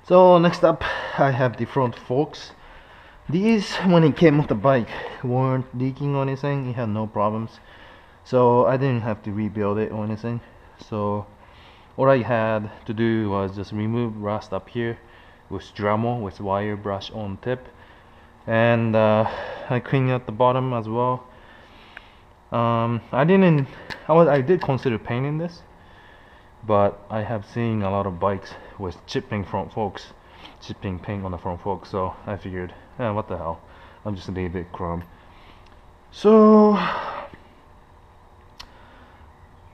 So next up, I have the front forks. These, when it came off the bike, weren't leaking or anything. It had no problems, so I didn't have to rebuild it or anything. So all I had to do was just remove rust up here with Dremel with wire brush on tip, and I cleaned out the bottom as well. I did consider painting this, but I have seen a lot of bikes with chipping front forks, chipping paint on the front forks, so I figured, what the hell, I'll just leave it chrome. So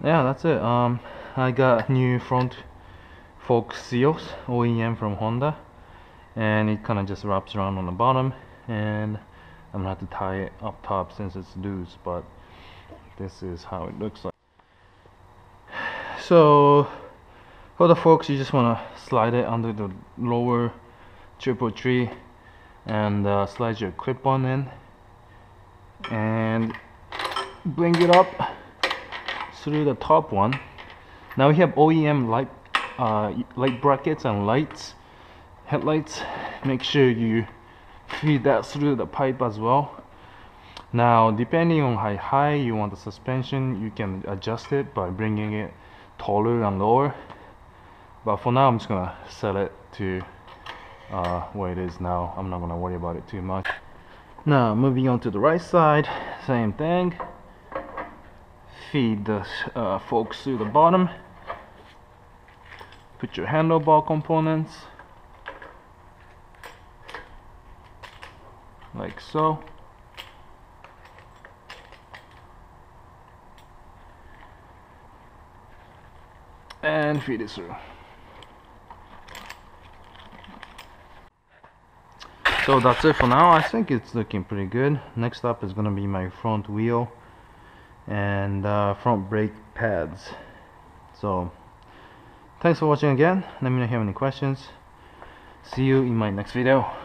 yeah, that's it. I got new front fork seals, OEM from Honda, and it kind of just wraps around on the bottom, and I'm gonna have to tie it up top since it's loose, but this is how it looks like. So for the forks, you just want to slide it under the lower triple tree and slide your clip-on in and bring it up through the top one. Now we have OEM light brackets and lights, headlights. Make sure you feed that through the pipe as well. Now depending on how high you want the suspension, you can adjust it by bringing it taller and lower, but for now I'm just gonna set it to where it is now. I'm not gonna worry about it too much. Now moving on to the right side, same thing. Feed the forks through the bottom. Put your handlebar components like so. And feed it through. So that's it for now. I think it's looking pretty good. Next up is gonna be my front wheel and front brake pads. So thanks for watching again. Let me know if you have any questions. See you in my next video.